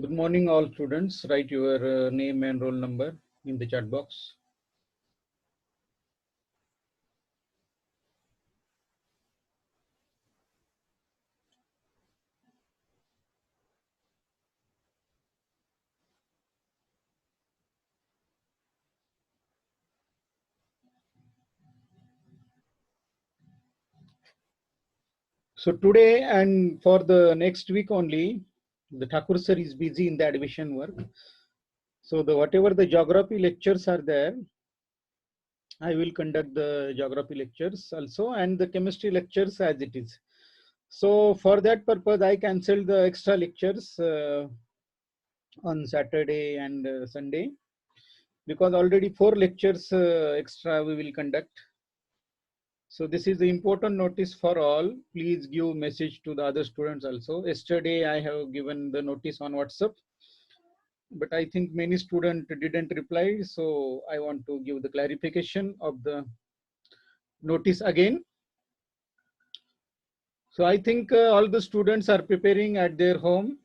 Good morning, all students. Write your name and roll number in the chat box. So today and for the next week only, the Thakur sir is busy in the admission work. So whatever the geography lectures are there, I will conduct the geography lectures also and the chemistry lectures as it is. So for that purpose, I cancelled the extra lectures on Saturday and Sunday, because already 4 lectures extra we will conduct. So this is the important notice for all. Please give message to the other students also. Yesterday I have given the notice on WhatsApp, but I think many students didn't reply. So I want to give the clarification of the notice again. So I think all the students are preparing at their home.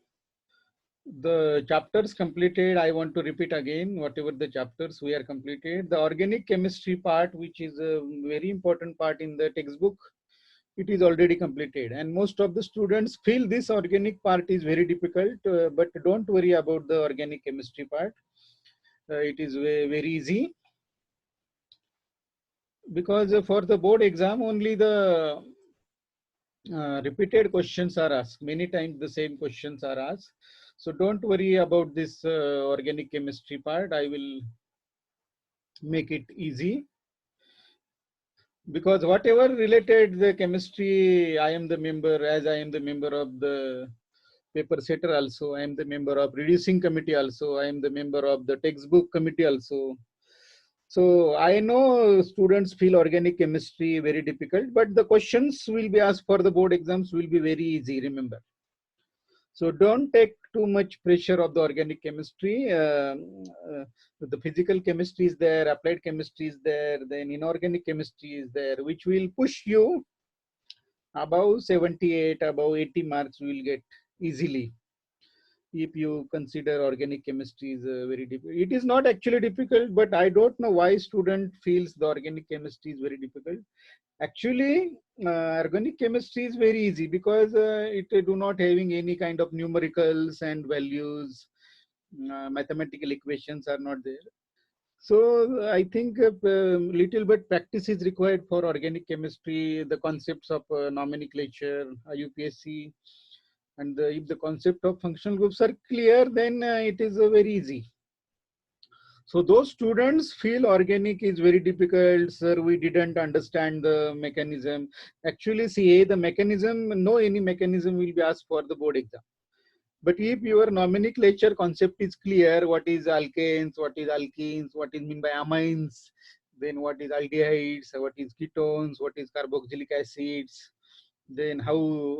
The chapters completed, I want to repeat again, whatever the chapters we are completed. The organic chemistry part, which is a very important part in the textbook, it is already completed, and most of the students feel this organic part is very difficult, but don't worry about the organic chemistry part. It is very easy, because for the board exam only the repeated questions are asked. Many times the same questions are asked. So don't worry about this organic chemistry part. I will make it easy, because whatever related the chemistry, I am the member, as I am the member of the paper setter also, I am the member of reducing committee also, I am the member of the textbook committee also. So I know students feel organic chemistry very difficult, but the questions will be asked for the board exams will be very easy, remember. So don't take too much pressure of the organic chemistry. The physical chemistry is there, applied chemistry is there, then inorganic chemistry is there, which will push you above 78, above 80 marks you will get easily. If you consider organic chemistry is very difficult. It is not actually difficult, but I don't know why student feels the organic chemistry is very difficult. Actually, organic chemistry is very easy, because it do not having any kind of numericals and values. Mathematical equations are not there. So I think little bit practice is required for organic chemistry, the concepts of nomenclature, UPSC, and if the concept of functional groups are clear, then it is very easy. So those students feel organic is very difficult, sir, we didn't understand the mechanism. Actually, see, the mechanism, no any mechanism will be asked for the board exam. But if your nomenclature concept is clear, what is alkanes, what is alkenes, what is mean by amines, then what is aldehydes, what is ketones, what is carboxylic acids, then how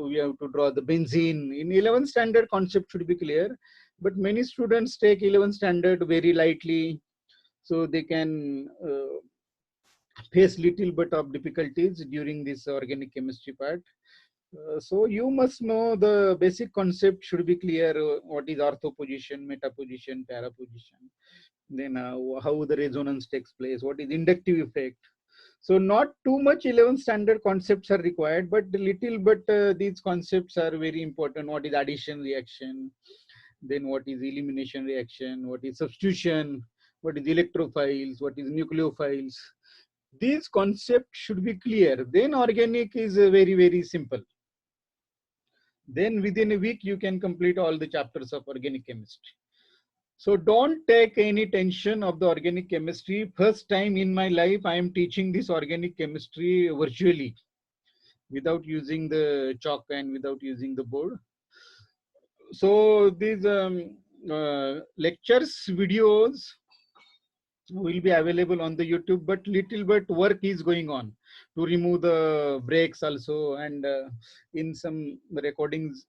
we have to draw the benzene. In 11th standard concept should be clear, but many students take 11th standard very lightly, so they can face little bit of difficulties during this organic chemistry part. So you must know the basic concept should be clear. What is ortho position, meta position, para position, then how the resonance takes place, what is inductive effect. So not too much 11th standard concepts are required, but little but these concepts are very important. What is addition reaction, then what is elimination reaction, what is substitution, what is electrophiles, what is nucleophiles. These concepts should be clear. Then organic is very simple. Then within a week you can complete all the chapters of organic chemistry. So don't take any tension of the organic chemistry. First time in my life I am teaching this organic chemistry virtually, without using the chalk and without using the board. So these lectures videos will be available on the YouTube, but little bit work is going on to remove the breaks also, and in some recordings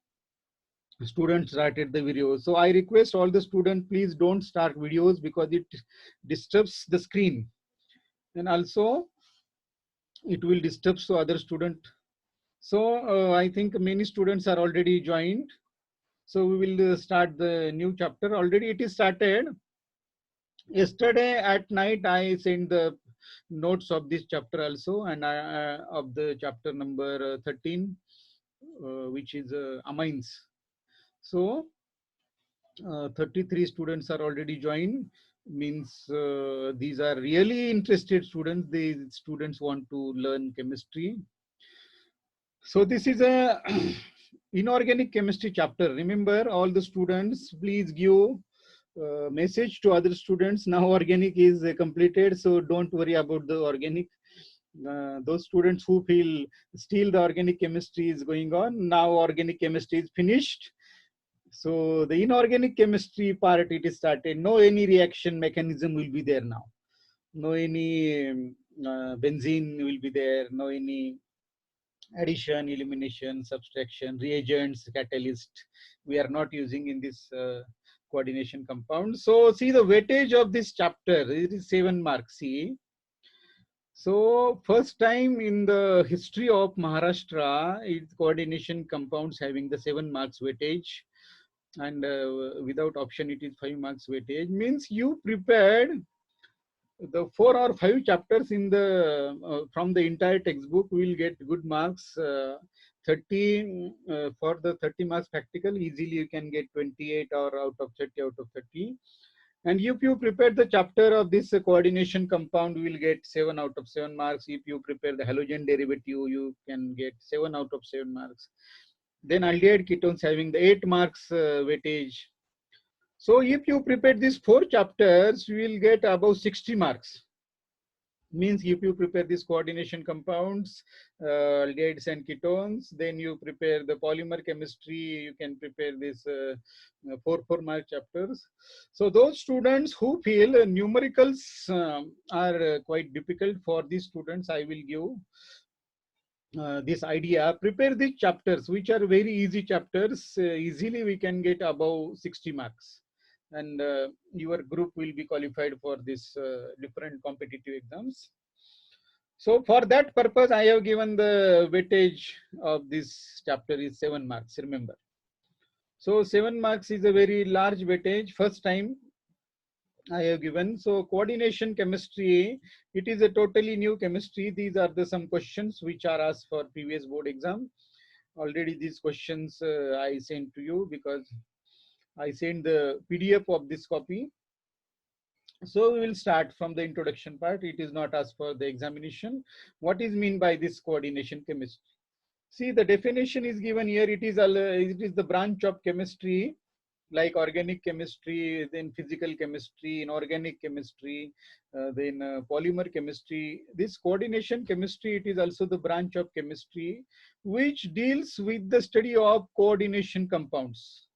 students started the video. So I request all the students, please don't start videos, because it disturbs the screen, and also it will disturb to other student. So I think many students are already joined. So we will start the new chapter. Already it is started. Yesterday at night, I sent the notes of this chapter also, and of the chapter number 13, which is amines. So 33 students are already joined. Means these are really interested students. These students want to learn chemistry. So this is a inorganic chemistry chapter. Remember, all the students, please give message to other students. Now organic is completed, so don't worry about the organic. Those students who feel still the organic chemistry is going on, now organic chemistry is finished. So the inorganic chemistry part, it is started. No any reaction mechanism will be there now. No any benzene will be there. No any addition, elimination, subtraction, reagents, catalyst. We are not using in this coordination compound. So see the weightage of this chapter. It is 7 marks. See. So first time in the history of Maharashtra, it's coordination compounds having the 7 marks weightage, and without option it is 5 marks weightage. Means you prepared the 4 or 5 chapters in the from the entire textbook will get good marks. 30 for the 30 marks practical, easily you can get 28 or out of 30 out of 30. And if you prepare the chapter of this coordination compound, you will get 7 out of 7 marks. If you prepare the halogen derivative, you can get 7 out of 7 marks. Then aldehyde ketones having the 8 marks weightage. So if you prepare these 4 chapters, you will get above 60 marks. Means if you prepare these coordination compounds, aldehydes and ketones, then you prepare the polymer chemistry, you can prepare this 4 mark chapters. So those students who feel numericals are quite difficult, for these students I will give this idea. Prepare these chapters which are very easy chapters. Easily we can get above 60 marks, and your group will be qualified for this different competitive exams. So for that purpose, I have given the weightage of this chapter is 7 marks, remember. So 7 marks is a very large weightage. First time I have given. So coordination chemistry, it is a totally new chemistry. These are the some questions which are asked for previous board exam. Already these questions I sent to you, because I sent the PDF of this copy. So we will start from the introduction part. It is not asked for the examination. What is mean by this coordination chemistry? See, the definition is given here. It is the branch of chemistry, like organic chemistry, then physical chemistry, inorganic chemistry, then polymer chemistry. This coordination chemistry, it is also the branch of chemistry which deals with the study of coordination compounds.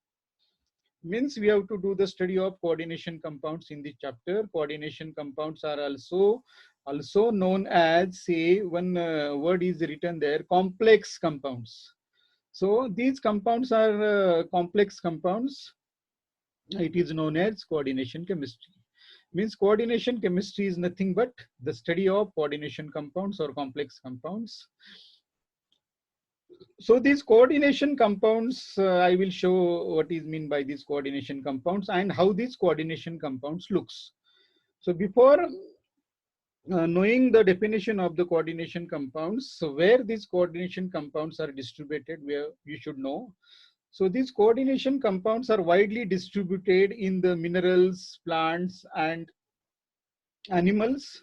Means we have to do the study of coordination compounds in this chapter. Coordination compounds are also known as, say, one word is written there, complex compounds. So these compounds are complex compounds. It is known as coordination chemistry. Means coordination chemistry is nothing but the study of coordination compounds or complex compounds. So these coordination compounds, I will show what is mean by these coordination compounds and how these coordination compounds looks. So before knowing the definition of the coordination compounds, so where these coordination compounds are distributed, where you should know. So these coordination compounds are widely distributed in the minerals, plants, and animals.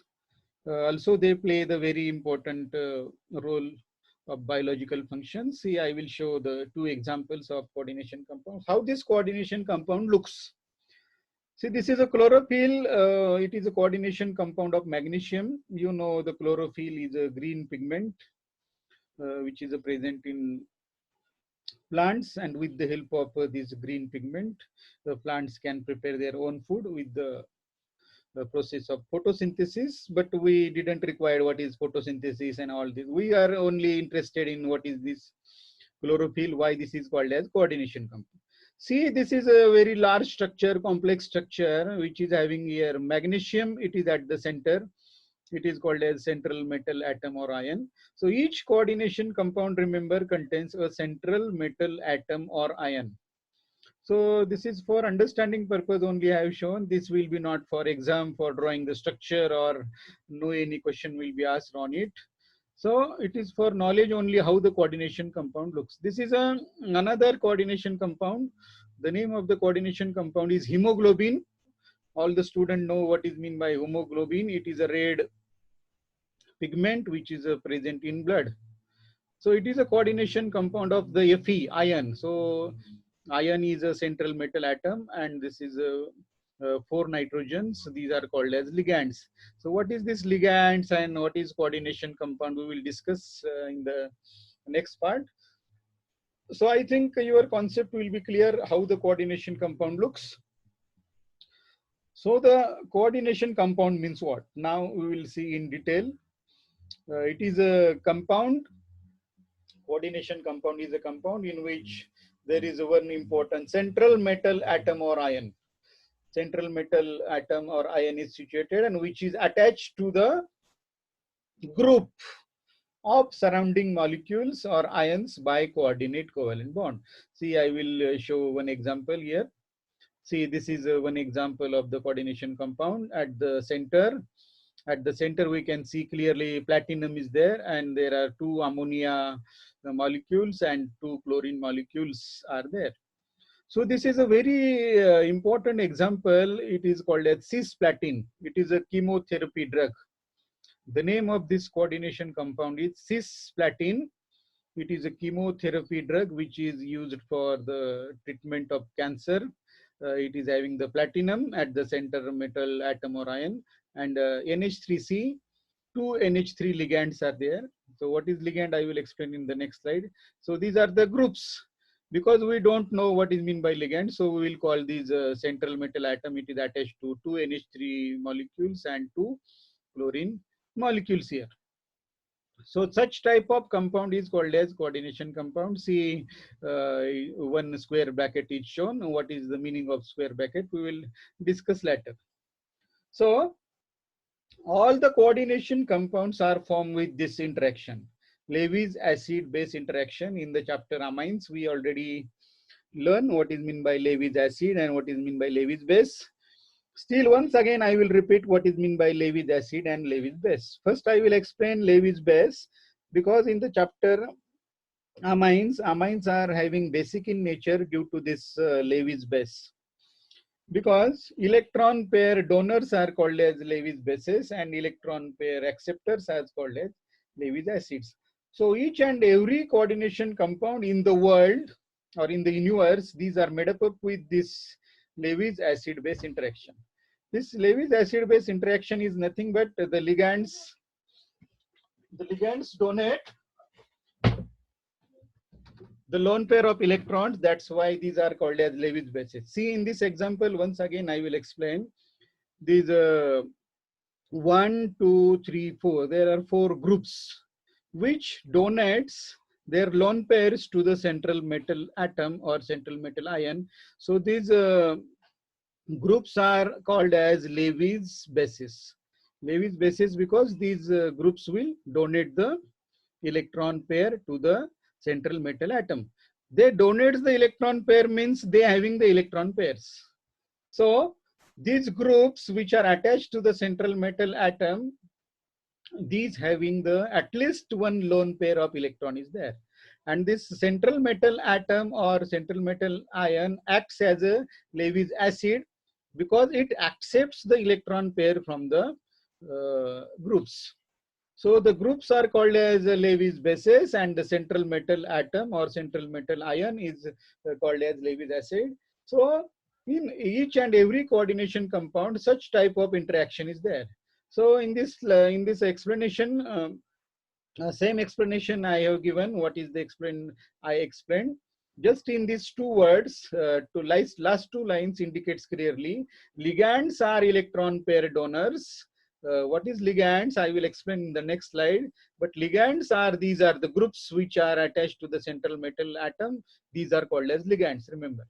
Also, they play the very important role of biological functions. See, I will show the 2 examples of coordination compounds. How this coordination compound looks. See, this is a chlorophyll. It is a coordination compound of magnesium. You know, the chlorophyll is a green pigment which is present in plants, and with the help of this green pigment, the plants can prepare their own food with the process of photosynthesis. But we didn't require what is photosynthesis and all this. We are only interested in what is this chlorophyll, why this is called as coordination compound. See, this is a very large structure, complex structure, which is having here magnesium. It is at the center. It is called as central metal atom or ion. So each coordination compound, remember, contains a central metal atom or ion. So this is for understanding purpose only I have shown. This will be not for exam for drawing the structure or no any question will be asked on it. So it is for knowledge only how the coordination compound looks. This is another coordination compound. The name of the coordination compound is hemoglobin. All the students know what is mean by hemoglobin. It is a red pigment which is present in blood. So it is a coordination compound of the Fe, iron. So iron is a central metal atom, and this is four nitrogens. These are called as ligands. So what is this ligands and what is coordination compound? We will discuss in the next part. So I think your concept will be clear how the coordination compound looks. So the coordination compound means what? Now we will see in detail. It is a compound. Coordination compound is a compound in which there is one important central metal atom or ion. Central metal atom or ion is situated and which is attached to the group of surrounding molecules or ions by coordinate covalent bond. See, I will show one example here. See, this is one example of the coordination compound at the center. At the center, we can see clearly platinum is there, and there are two ammonia molecules and two chlorine molecules are there. So this is a very important example. It is called as cisplatin. It is a chemotherapy drug. The name of this coordination compound is cisplatin. It is a chemotherapy drug which is used for the treatment of cancer. It is having the platinum at the center metal atom or ion, and NH3C, two NH3 ligands are there. So what is ligand? I will explain in the next slide. So these are the groups. Because we don't know what is mean by ligand, so we will call these central metal atom. It is attached to two NH3 molecules and two chlorine molecules here. So such type of compound is called as coordination compound. See, one square bracket is shown. What is the meaning of square bracket? We will discuss later. So all the coordination compounds are formed with this interaction. Lewis acid-base interaction. In the chapter amines, we already learn what is meant by Lewis acid and what is meant by Lewis base. Still, once again, I will repeat what is meant by Lewis acid and Lewis base. First, I will explain Lewis base because in the chapter amines are having basic in nature due to this Lewis base. Because electron pair donors are called as Lewis bases and electron pair acceptors are called as Lewis acids. So each and every coordination compound in the world or in the universe, these are made up with this Lewis acid base interaction. This Lewis acid base interaction is nothing but the ligands. The ligands donate the lone pair of electrons. That's why these are called as Lewis bases. See, in this example, once again, I will explain. These 1, 2, 3, 4. There are four groups which donates their lone pairs to the central metal atom or central metal ion. So these groups are called as Lewis bases. Lewis bases because these groups will donate the electron pair to the central metal atom. They donate the electron pair means they having the electron pairs. So these groups which are attached to the central metal atom, these having the at least one lone pair of electron is there. And this central metal atom or central metal ion acts as a Lewis acid because it accepts the electron pair from the groups. So the groups are called as Lewis bases and the central metal atom or central metal ion is called as Lewis acid. So in each and every coordination compound, such type of interaction is there. So in this explanation, same explanation I have given. What is the I explained. Just in these two words, last two lines indicates clearly, ligands are electron pair donors. What is ligands? I will explain in the next slide. But ligands are, these are the groups which are attached to the central metal atom. These are called as ligands, remember.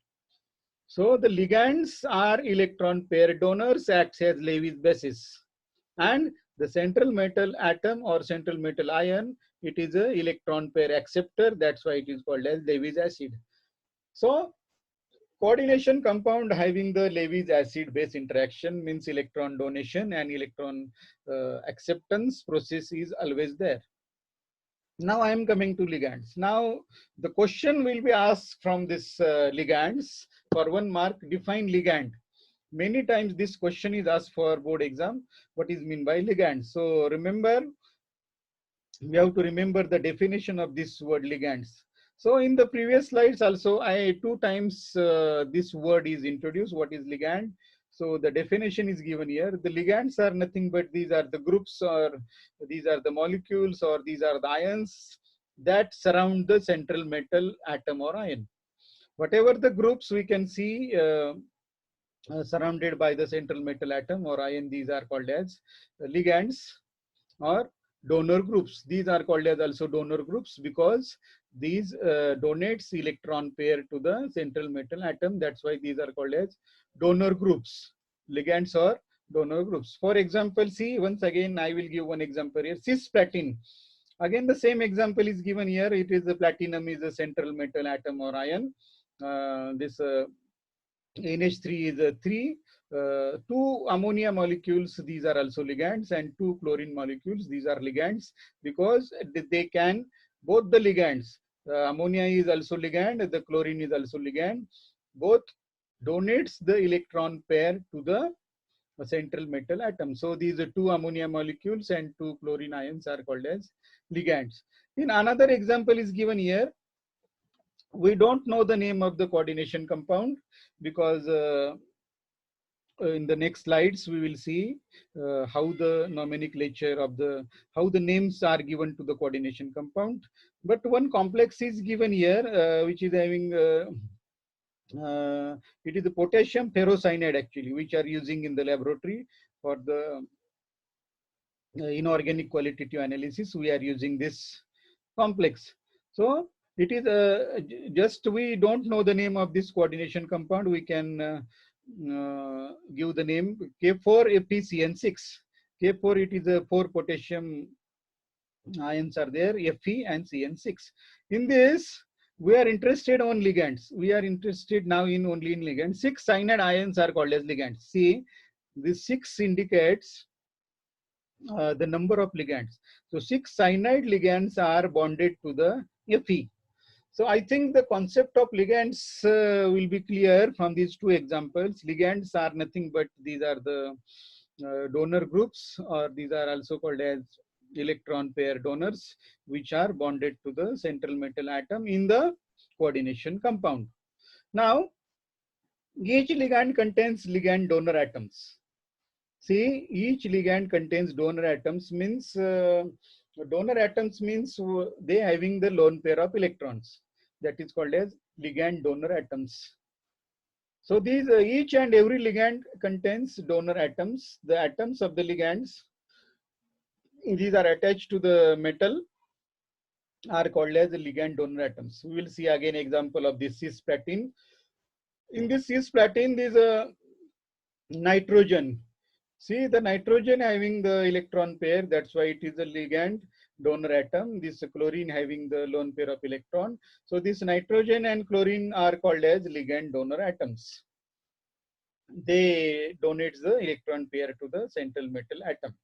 So the ligands are electron pair donors, acts as Lewis bases. And the central metal atom or central metal ion, it is a electron pair acceptor. That's why it is called as Lewis acid. So Coordination compound having the Lewis acid base interaction means electron donation and electron acceptance process is always there. Now I am coming to ligands. Now the question will be asked from this ligands for 1 mark. Define ligand. Many times this question is asked for board exam. What is mean by ligand? So remember, we have to remember the definition of this word ligands. So in the previous slides also, I 2 times this word is introduced. What is ligand? So the definition is given here. The ligands are nothing but these are the groups, or these are the molecules, or these are the ions that surround the central metal atom or ion. Whatever the groups we can see surrounded by the central metal atom or ion, these are called as ligands or donor groups. These are called as also donor groups because these donates electron pair to the central metal atom. That's why these are called as donor groups, ligands or donor groups. For example, see, once again I will give one example here. Cisplatin. Again the same example is given here. It is the platinum is a central metal atom or ion. This NH3 is a 3. 2 ammonia molecules, these are also ligands, and 2 chlorine molecules, these are ligands because they can, both the ligands, ammonia is also ligand, the chlorine is also ligand, both donates the electron pair to the central metal atom. So these 2 ammonia molecules and 2 chlorine ions are called as ligands. In another example is given here. We don't know the name of the coordination compound because in the next slides we will see how the nomenclature of how the names are given to the coordination compound. But one complex is given here which is having it is the potassium ferrocyanide actually, which are using in the laboratory for the inorganic qualitative analysis. We are using this complex. So it is just we don't know the name of this coordination compound. We can give the name K4FeCN6. K4, it is a 4 potassium ions are there, Fe and CN6. In this, we are interested on ligands. We are interested now in only in ligands. 6 cyanide ions are called as ligands. See, this 6 indicates the number of ligands. So 6 cyanide ligands are bonded to the Fe. So I think the concept of ligands will be clear from these 2 examples. Ligands are nothing but these are the donor groups, or these are also called as electron pair donors, which are bonded to the central metal atom in the coordination compound. Now, each ligand contains ligand donor atoms. See, each ligand contains donor atoms means they having the lone pair of electrons. That is called as ligand donor atoms. So these each and every ligand contains donor atoms. The atoms of the ligands, these are attached to the metal, are called as ligand donor atoms. We will see again example of this cisplatin. In this cisplatin, there is a nitrogen. See, the nitrogen having the electron pair, that's why it is a ligand donor atom. This chlorine having the lone pair of electron. So this nitrogen and chlorine are called as ligand donor atoms. They donate the electron pair to the central metal atom.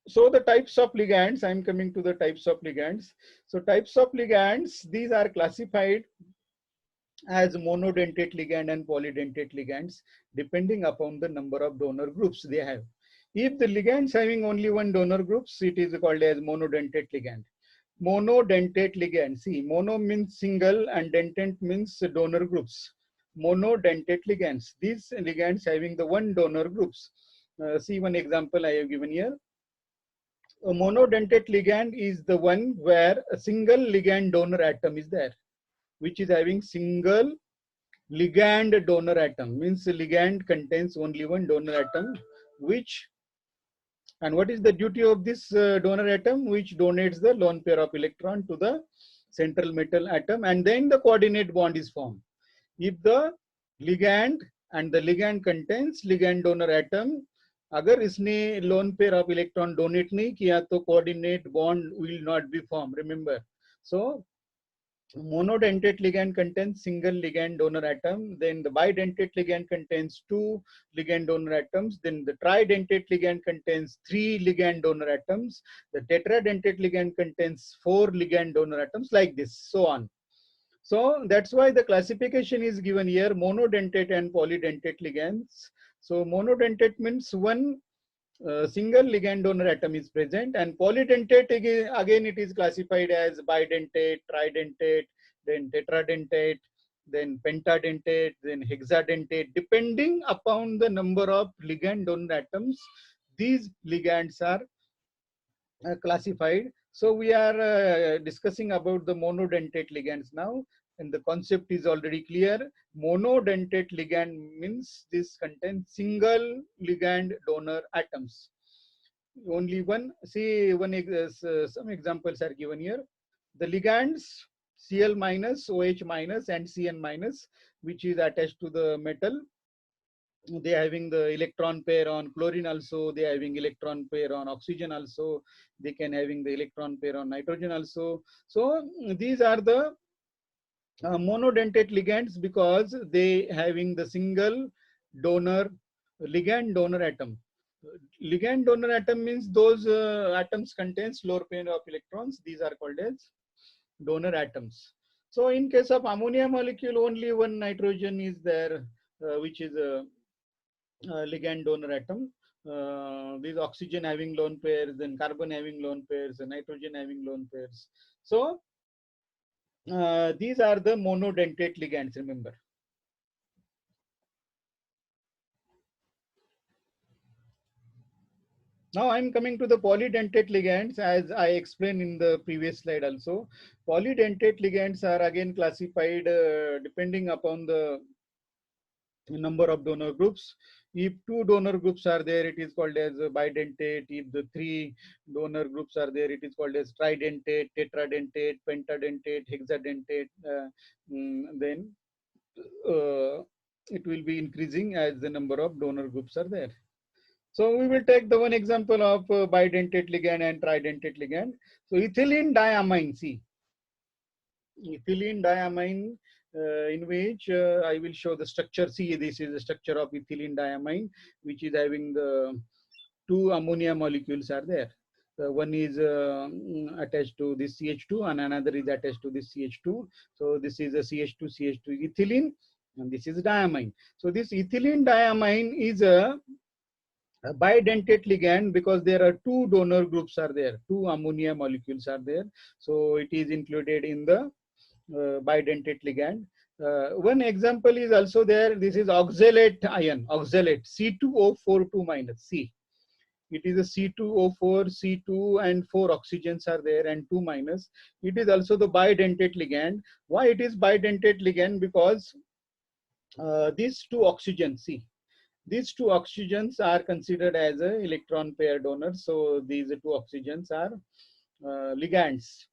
So the types of ligands, I'm coming to the types of ligands. So types of ligands, these are classified as monodentate ligand and polydentate ligands, depending upon the number of donor groups they have. If the ligands having only one donor groups, it is called as monodentate ligand. Monodentate ligand, see, mono means single and dentate means donor groups. Monodentate ligands, these ligands having the one donor groups. See one example I have given here. A monodentate ligand is the one where a single ligand donor atom is there, which is having single ligand donor atom, means the ligand contains only one donor atom, which, and what is the duty of this donor atom? Which donates the lone pair of electron to the central metal atom, and then the coordinate bond is formed. If the ligand and the ligand contains ligand donor atom, अगर इसने lone pair of electron donate नहीं किया तो coordinate bond will not be form, remember. So monodentate ligand contains single ligand donor atom. Then the bidentate ligand contains two ligand donor atoms. Then the tridentate ligand contains three ligand donor atoms. The tetradentate ligand contains four ligand donor atoms, like this, so on. So that's why the classification is given here, monodentate and polydentate ligands. So monodentate means one single ligand donor atom is present, and polydentate again it is classified as bidentate, tridentate, then tetradentate, then pentadentate, then hexadentate. Depending upon the number of ligand donor atoms, these ligands are classified. So we are discussing about the monodentate ligands now, and the concept is already clear. Monodentate ligand means this contains single ligand donor atoms. Only one. See, some examples are given here. The ligands Cl minus, OH minus, and Cn minus, which is attached to the metal. They are having the electron pair on chlorine also. They are having electron pair on oxygen also. They can having the electron pair on nitrogen also. So these are the monodentate ligands because they having the single donor ligand donor atom. Ligand donor atom means those atoms contains lower pair of electrons. These are called as donor atoms. So in case of ammonia molecule, only one nitrogen is there, which is a ligand donor atom. These oxygen having lone pairs, then carbon having lone pairs, and nitrogen having lone pairs. So these are the monodentate ligands, remember. Now I'm coming to the polydentate ligands, as I explained in the previous slide also. Polydentate ligands are again classified depending upon the number of donor groups. If two donor groups are there, it is called as bidentate. If the three donor groups are there, it is called as tridentate, tetradentate, pentadentate, hexadentate. Then it will be increasing as the number of donor groups are there. So we will take the one example of bidentate ligand and tridentate ligand. So ethylene diamine, see, ethylene diamine, in which I will show the structure. See, this is the structure of ethylene diamine, which is having the two ammonia molecules are there. One is attached to this CH2 and another is attached to this CH2. So this is a CH2 ethylene, and this is diamine. So this ethylene diamine is a bidentate ligand because there are two donor groups are there, two ammonia molecules are there. So it is included in the bidentate ligand. One example is also there. This is oxalate ion, oxalate C2O4 minus C. It is a C2O4, C2 and 4 oxygens are there and 2 minus. It is also the bidentate ligand. Why it is bidentate ligand? Because these two oxygens, see, these two oxygens are considered as a electron pair donors. So these two oxygens are ligands.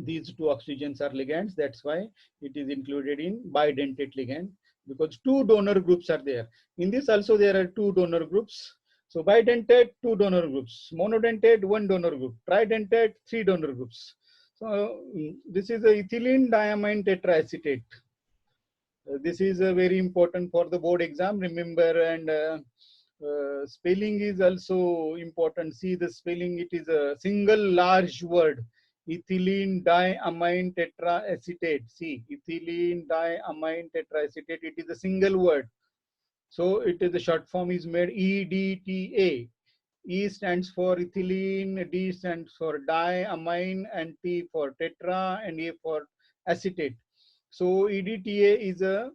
These two oxygens are ligands. That's why it is included in bidentate ligand, because two donor groups are there. In this also there are two donor groups. So bidentate, two donor groups. Monodentate, one donor group. Tridentate, three donor groups. So this is a ethylene diamine tetraacetate. This is very important for the board exam, remember, and spelling is also important. See the spelling, it is a single large word, ethylene diamine tetraacetate. See, ethylene diamine tetraacetate, it is a single word. So it is the short form is made EDTA. E stands for ethylene, D stands for diamine, and T for tetra, and A for acetate. So EDTA is a,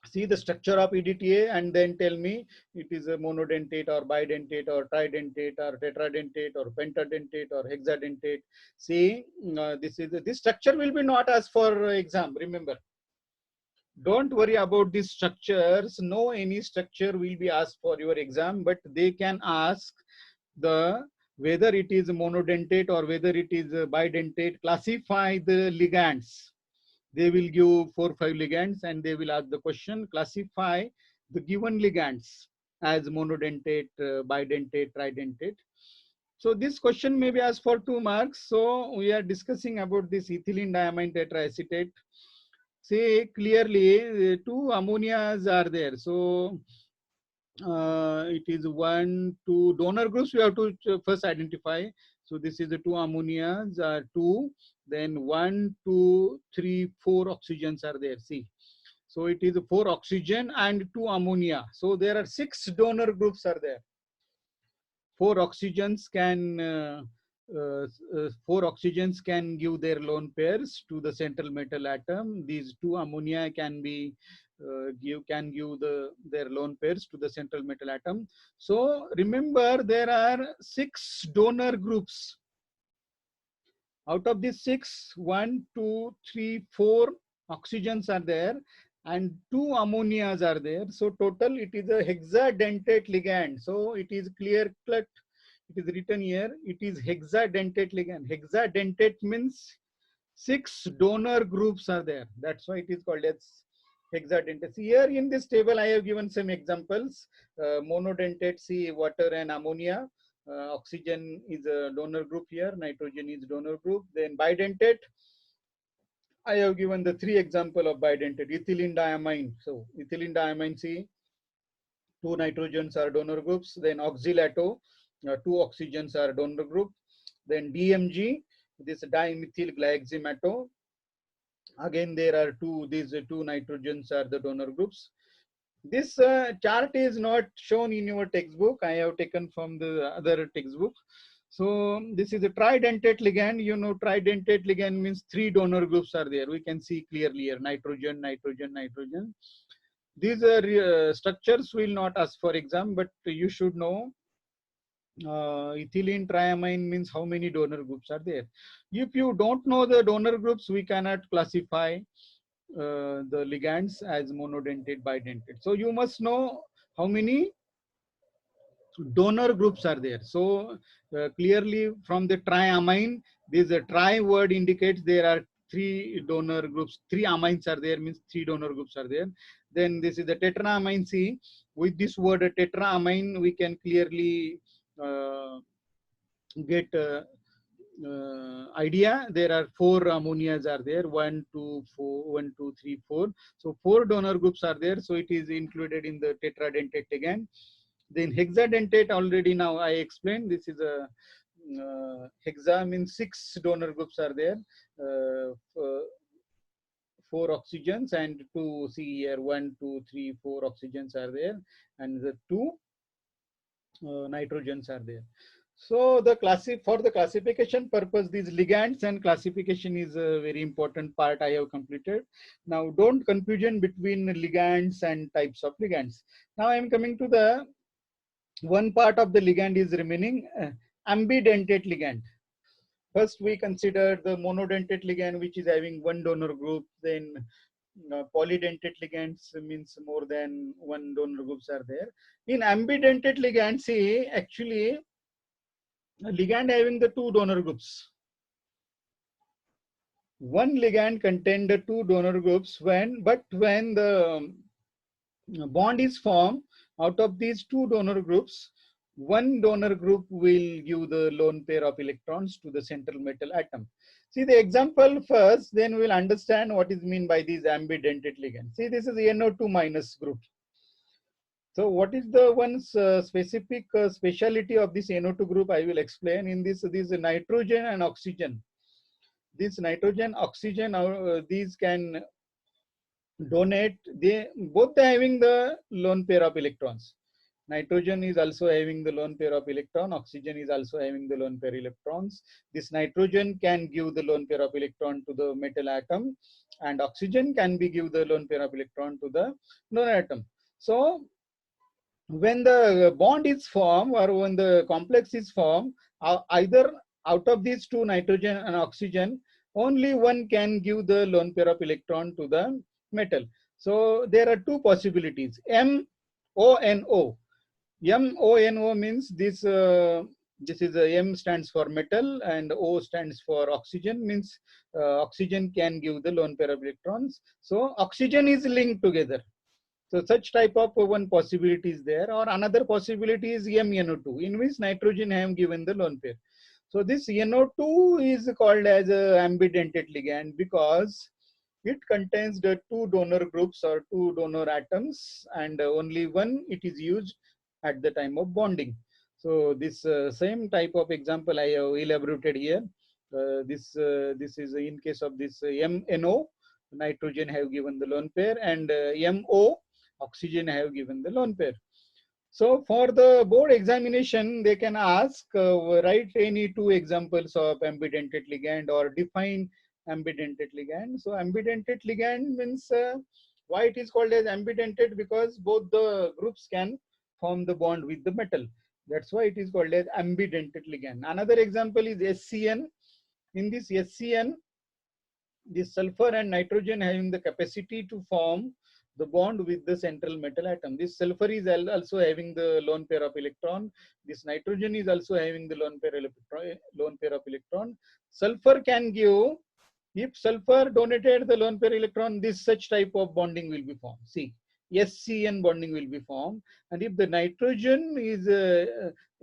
see the structure of EDTA and then tell me it is a monodentate or bidentate or tridentate or tetradentate or pentadentate or hexadentate. See, this structure will be not asked for exam, remember. Don't worry about these structures. No any structure will be asked for your exam, but they can ask the whether it is monodentate or whether it is bidentate. Classify the ligands. They will give 4 or 5 ligands and they will ask the question, classify the given ligands as monodentate, bidentate, tridentate. So this question may be asked for 2 marks. So we are discussing about this ethylene diamine tetraacetate. See clearly 2 ammonias are there. So it is 1, 2 donor groups we have to first identify. So this is the 2 ammonias, 2, then 1, 2, 3, 4 oxygens are there. See. So it is 4 oxygen and 2 ammonia. So there are 6 donor groups are there. 4 oxygens can 4 oxygens can give their lone pairs to the central metal atom. These 2 ammonia can be give their lone pairs to the central metal atom. So remember there are 6 donor groups. Out of these 6, 1, 2, 3, 4 oxygens are there and 2 ammonias are there. So total it is a hexadentate ligand. So it is clear cut. It is written here. It is hexadentate ligand. Hexadentate means 6 donor groups are there. That's why it is called as hexadentate. Here in this table I have given some examples. Monodentate, see water and ammonia. Oxygen is a donor group here, nitrogen is donor group. Then bidentate, I have given the 3 example of bidentate. Ethylene diamine, so ethylene diamine, see 2 nitrogens are donor groups. Then oxylato, 2 oxygens are donor group. Then DMG, this dimethyl glyoxymato, again there are these 2 nitrogens are the donor groups. This chart is not shown in your textbook. I have taken from the other textbook. So this is a tridentate ligand. You know, tridentate ligand means 3 donor groups are there. We can see clearly here, nitrogen, nitrogen, nitrogen. These are structures will not ask for exam, but you should know. Ethylene triamine means how many donor groups are there. If you don't know the donor groups, we cannot classify the ligands as monodentate, bidentate. So you must know how many donor groups are there. So clearly from the triamine, this tri word indicates there are 3 donor groups. 3 amines are there, means 3 donor groups are there. Then this is the tetraamine. See, with this word tetraamine, we can clearly get idea. There are 4 ammonias are there, 1, 2, 4, 1, 2, 3, 4. So 4 donor groups are there. So it is included in the tetradentate again. Then hexadentate, already now I explained. This is a hexa means 6 donor groups are there. 4 oxygens and 2, see here, 1, 2, 3, 4 oxygens are there, and the 2 nitrogens are there. So the for the classification purpose, these ligands and classification is a very important part I have completed. Now don't confusion between ligands and types of ligands. Now I am coming to the one part of the ligand is remaining, ambidentate ligand. First we consider the monodentate ligand, which is having 1 donor group. Then polydentate ligands means more than 1 donor groups are there. In ambidentate ligand, see actually ligand having the 2 donor groups. One ligand contain the 2 donor groups but when the bond is formed, out of these 2 donor groups, 1 donor group will give the lone pair of electrons to the central metal atom. See the example first, then we'll understand what is meant by these ambidentate ligands. See, this is NO2 minus group. So what is the one specific speciality of this NO2 group? I will explain. In this nitrogen and oxygen. This nitrogen, oxygen, these can donate. They both are having the lone pair of electrons. Nitrogen is also having the lone pair of electron. Oxygen is also having the lone pair electrons. This nitrogen can give the lone pair of electron to the metal atom, and oxygen can be give the lone pair of electron to the non-atom. So when the bond is formed or when the complex is formed, either out of these 2, nitrogen and oxygen, only one can give the lone pair of electron to the metal. So there are 2 possibilities, MONO. MONO means this is a M stands for metal and O stands for oxygen, means oxygen can give the lone pair of electrons. So oxygen is linked together. So such type of one possibility is there, or another possibility is MnO2, in which nitrogen have given the lone pair. So this NO2 is called as a ambidentate ligand because it contains the two donor groups or two donor atoms, and only one it is used at the time of bonding. So this same type of example I have elaborated here. This is in case of this MNO, nitrogen have given the lone pair, and MO, oxygen have given the lone pair. So for the board examination, they can ask, write any two examples of ambidentate ligand or define ambidentate ligand. So ambidentate ligand means why it is called as ambidentate, because both the groups can form the bond with the metal. That's why it is called as ambidentate ligand. Another example is SCN. In this SCN, this sulfur and nitrogen having the capacity to form the bond with the central metal atom. This sulfur is also having the lone pair of electron. This nitrogen is also having the lone pair of electron. Sulfur can give, if sulfur donated the lone pair electron, this such type of bonding will be formed. See, SCN bonding will be formed, and if the nitrogen is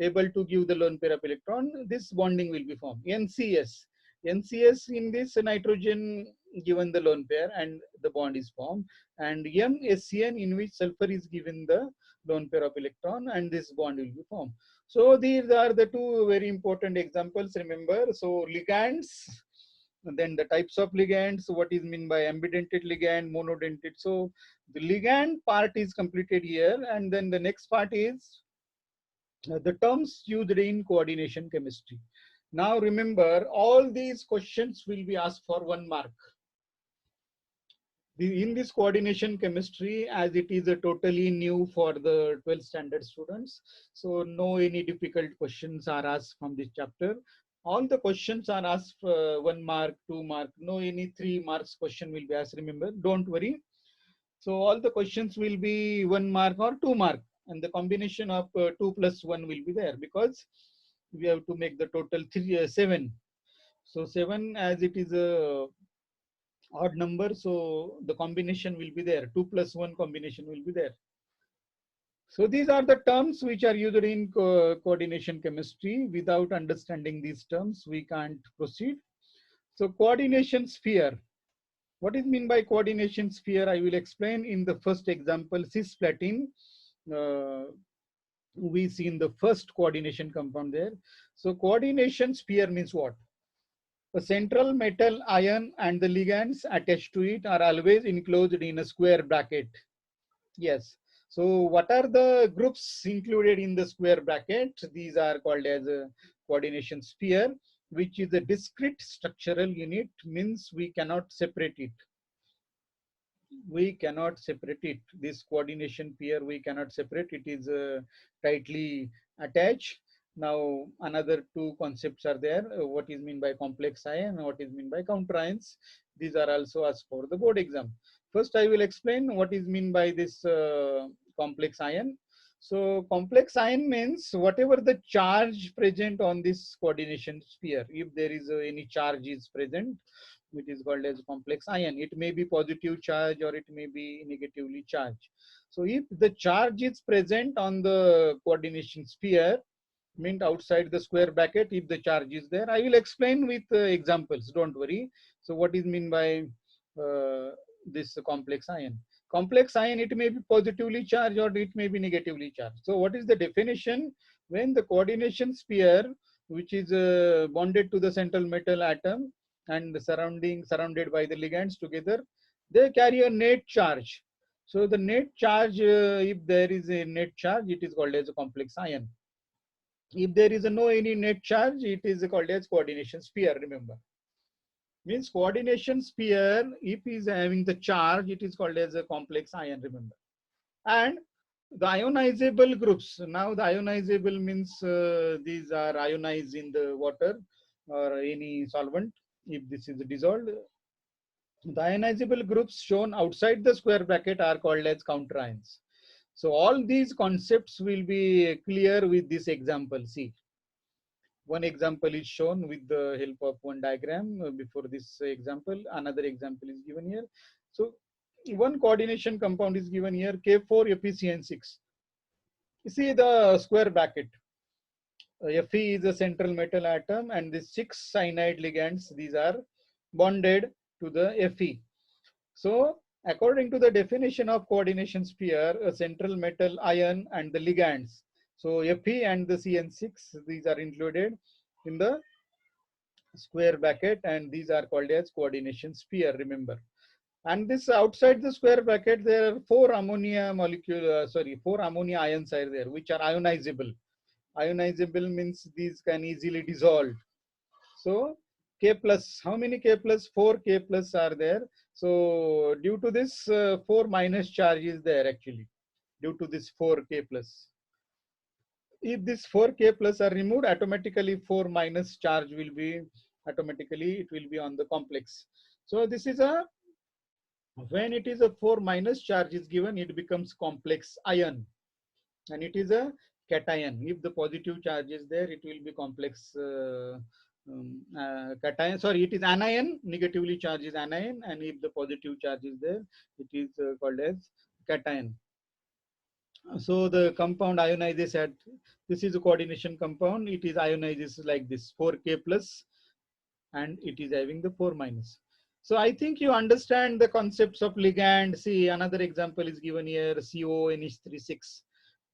able to give the lone pair of electron, this bonding will be formed. NCS in this nitrogen given the lone pair and the bond is formed, and MSCN in which sulfur is given the lone pair of electron and this bond will be formed. So these are the two very important examples, remember. So ligands, and then the types of ligands, what is meant by ambidentate ligand, monodentate. So the ligand part is completed here, and then the next part is the terms used in coordination chemistry. Now remember, all these questions will be asked for 1 mark. In this coordination chemistry, as it is a totally new for the 12th standard students, so no any difficult questions are asked from this chapter. All the questions are asked 1 mark, 2 mark, no any 3 marks question will be asked, remember, don't worry. So all the questions will be 1 mark or 2 mark, and the combination of 2 plus 1 will be there, because we have to make the total 7. So 7, as it is a odd number, so the combination will be there. 2 plus 1 combination will be there. So these are the terms which are used in coordination chemistry. Without understanding these terms, we can't proceed. So coordination sphere. What is meant by coordination sphere? I will explain in the first example, cisplatin. We see in the first coordination compound there. So coordination sphere means what? A central metal ion and the ligands attached to it are always enclosed in a square bracket. Yes. So what are the groups included in the square bracket? These are called as a coordination sphere, which is a discrete structural unit, means we cannot separate it. We cannot separate it. This coordination pair, we cannot separate. It is tightly attached. Now, another two concepts are there. What is meant by complex ion and what is meant by counter ions. These are also asked for the board exam. First, I will explain what is meant by this complex ion. So, complex ion means whatever the charge present on this coordination sphere. If there is any charge is present, it is called as complex ion. It may be positive charge or it may be negatively charged. So if the charge is present on the coordination sphere, meant outside the square bracket, if the charge is there, I will explain with examples, don't worry. So what is mean by this complex ion? Complex ion, it may be positively charged or it may be negatively charged. So what is the definition? When the coordination sphere, which is bonded to the central metal atom and surrounded by the ligands together, they carry a net charge. So the net charge, if there is a net charge, it is called as a complex ion. If there is no any net charge, it is called as coordination sphere, remember. Means coordination sphere, if is having the charge, it is called as a complex ion, remember. And the ionizable groups. Now the ionizable means these are ionized in the water or any solvent. If this is dissolved, the ionizable groups shown outside the square bracket are called as counter ions. So all these concepts will be clear with this example. See, one example is shown with the help of one diagram before this example. Another example is given here. So one coordination compound is given here, K4FeCN6. You see the square bracket. Fe is a central metal atom, and the 6 cyanide ligands, these are bonded to the Fe. So according to the definition of coordination sphere, a central metal ion and the ligands. So Fe and the CN6, these are included in the square bracket, and these are called as coordination sphere, remember. And this outside the square bracket, there are 4 ammonia four ammonia ions are there, which are ionizable. Ionizable means these can easily dissolve. So K plus, how many K plus? 4 K plus are there. So due to this 4 minus charge is there actually, due to this 4 K plus. If this 4 K plus are removed, automatically 4 minus charge will be, automatically it will be on the complex. So this is a, when it is a 4 minus charge is given, it becomes complex ion, and it is a cation. If the positive charge is there, it will be complex cation. Sorry, it is anion. Negatively charged is anion, and if the positive charge is there, it is called as cation. So the compound ionizes at, this is a coordination compound. It is ionizes like this, 4K plus, and it is having the 4 minus. So I think you understand the concepts of ligand. See, another example is given here, CONH36.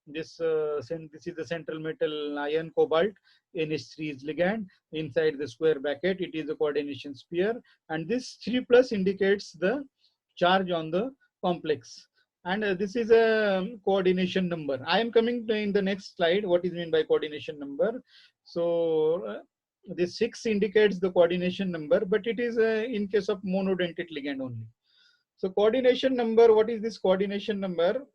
This is the central metal ion cobalt. NH3 is ligand. Inside the square bracket, it is a coordination sphere, and this 3 plus indicates the charge on the complex. And this is a coordination number. I am coming to in the next slide what is meant by coordination number. So this 6 indicates the coordination number, but it is in case of monodentate ligand only. So coordination number, what is this coordination number?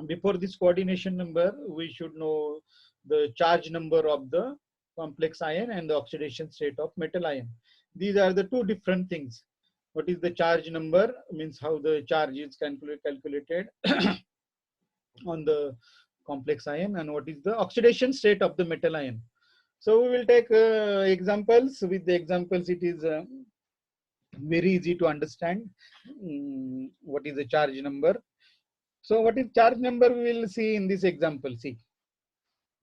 Before this coordination number, we should know the charge number of the complex ion and the oxidation state of metal ion. These are the two different things. What is the charge number? Means how the charge is calculated on the complex ion, and what is the oxidation state of the metal ion. So we will take examples. With the examples, it is very easy to understand what is the charge number. So what is charge number, we will see in this example. See,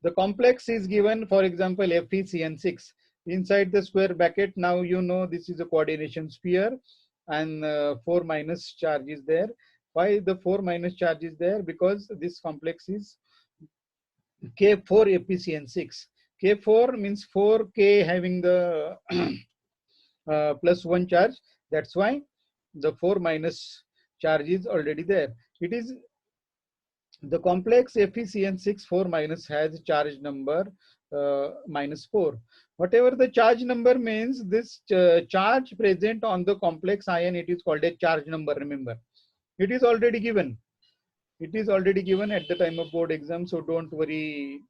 the complex is given, for example, FeCN6. Inside the square bracket, now you know this is a coordination sphere, and 4 minus charge is there. Why the 4 minus charge is there? Because this complex is K4FeCN6. K4 means 4K having the plus 1 charge. That's why the 4 minus charge is already there. It is the complex FeCN6 4 minus has charge number -4. Whatever the charge number means, this charge present on the complex ion, it is called a charge number. Remember, it is already given. It is already given at the time of board exam, so don't worry.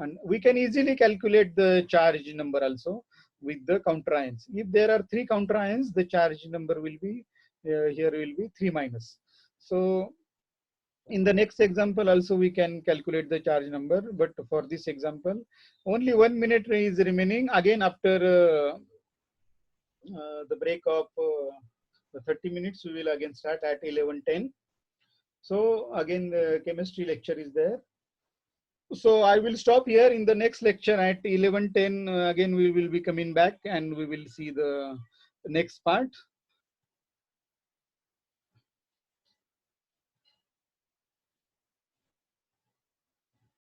And we can easily calculate the charge number also with the counter ions. If there are 3 counter ions, the charge number will be here will be 3 minus. So in the next example also we can calculate the charge number, but for this example only 1 minute is remaining. Again after the break of 30 minutes, we will again start at 11:10. So again the chemistry lecture is there. So I will stop here. In the next lecture at 11:10 again we will be coming back, and we will see the next part.